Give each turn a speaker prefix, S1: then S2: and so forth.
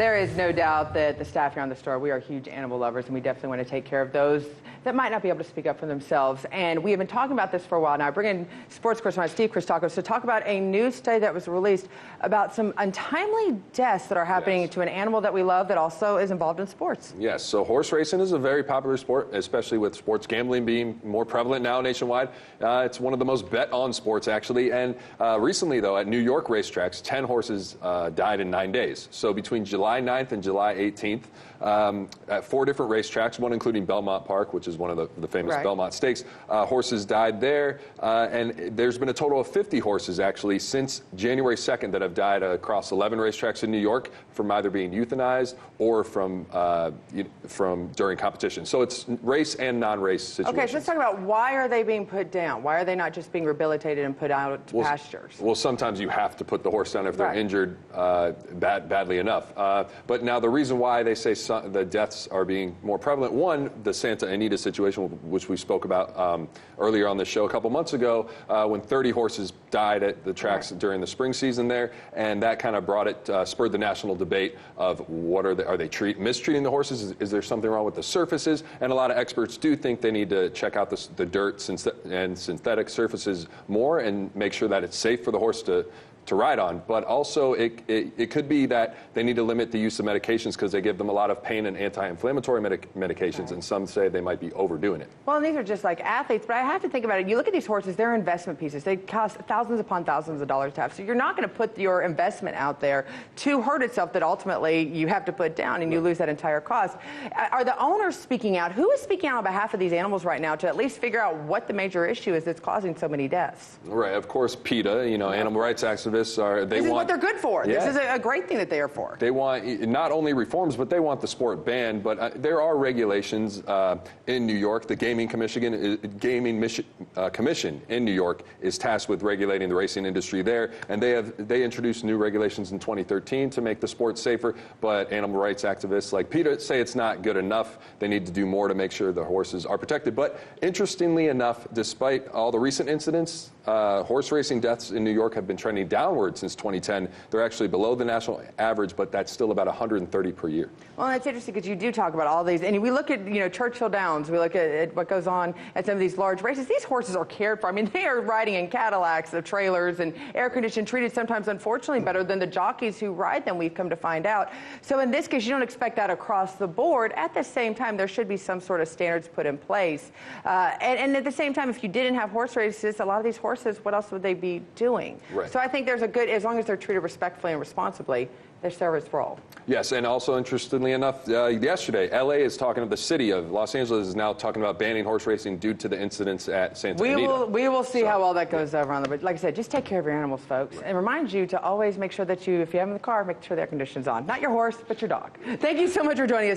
S1: There is no doubt that the staff here on the store, we are huge animal lovers, and we definitely want to take care of those that might not be able to speak up for themselves. And we have been talking about this for a while now. I bring in sports correspondent Steve Christakos to talk about a new study that was released about some untimely deaths that are happening to an animal that we love that also is involved in sports.
S2: Yes, so horse racing is a very popular sport, especially with sports gambling being more prevalent now nationwide. It's one of the most bet on sports, actually. And recently, though, at New York Racetracks, 10 horses died in 9 days. So between July 9th and July 18th, at 4 different racetracks, one including Belmont Park, which is one of the famous Belmont Stakes, horses died there. And there's been a total of 50 horses, actually, since January 2nd that have died across 11 racetracks in New York from either being euthanized or from during competition. So it's race and non-race situations. Okay,
S1: so let's talk about why are they being put down? Why are they not just being rehabilitated and put out to pastures?
S2: Well, sometimes you have to put the horse down if they're injured badly enough. But now the reason why they say the deaths are being more prevalent, one, the Santa Anita situation, which we spoke about earlier on the show a couple months ago, when 30 horses died at the tracks during the spring season there, and that kind of spurred the national debate of what are they mistreating the horses? Is there something wrong with the surfaces? And a lot of experts do think they need to check out the dirt and synthetic surfaces more and make sure that it's safe for the horse to ride on. But also it could be that they need to limit the use of medications because they give them a lot of pain and anti-inflammatory medications, and some say they might be overdoing it.
S1: Well, and these are just like athletes, but I have to think about it. You look at these horses, they're investment pieces. They cost thousands upon thousands of dollars to have. So you're not going to put your investment out there to hurt itself that ultimately you have to put down and you lose that entire cost. Are the owners speaking out? Who is speaking out on behalf of these animals right now to at least figure out what the major issue is that's causing so many deaths?
S2: Right, of course, PETA, animal rights activists
S1: this is what they're good for. Yeah. This is a great thing that they are for.
S2: They want not only reforms, but they want the sport banned. But there are regulations in New York. The Gaming Commission in New York is tasked with regulating the racing industry there, and they introduced new regulations in 2013 to make the sport safer. But animal rights activists like PETA say it's not good enough. They need to do more to make sure the horses are protected. But interestingly enough, despite all the recent incidents, horse racing deaths in New York have been trending downward since 2010. They're actually below the national average, but that's still about 130 per year.
S1: Well, that's interesting because you do talk about all these, and we look at Churchill Downs. We look at what goes on at some of these large races. These horses are cared for. I mean, they are riding in Cadillacs, the trailers, and air conditioned, treated sometimes unfortunately better than the jockeys who ride them. We've come to find out. So in this case, you don't expect that across the board. At the same time, there should be some sort of standards put in place. And at the same time, if you didn't have horse races, a lot of these horses, what else would they be doing?
S2: Right.
S1: So I think there's a good, as long as they're treated respectfully and responsibly, they serve its role.
S2: Yes, and also interestingly enough, yesterday, LA is talking, the city of Los Angeles is now talking about banning horse racing due to the incidents at Santa Anita.
S1: We will see how well that goes over on the, but like I said, just take care of your animals, folks. And remind you to always make sure that if you have them in the car, make sure the air conditioning's on. Not your horse, but your dog. Thank you so much for joining us.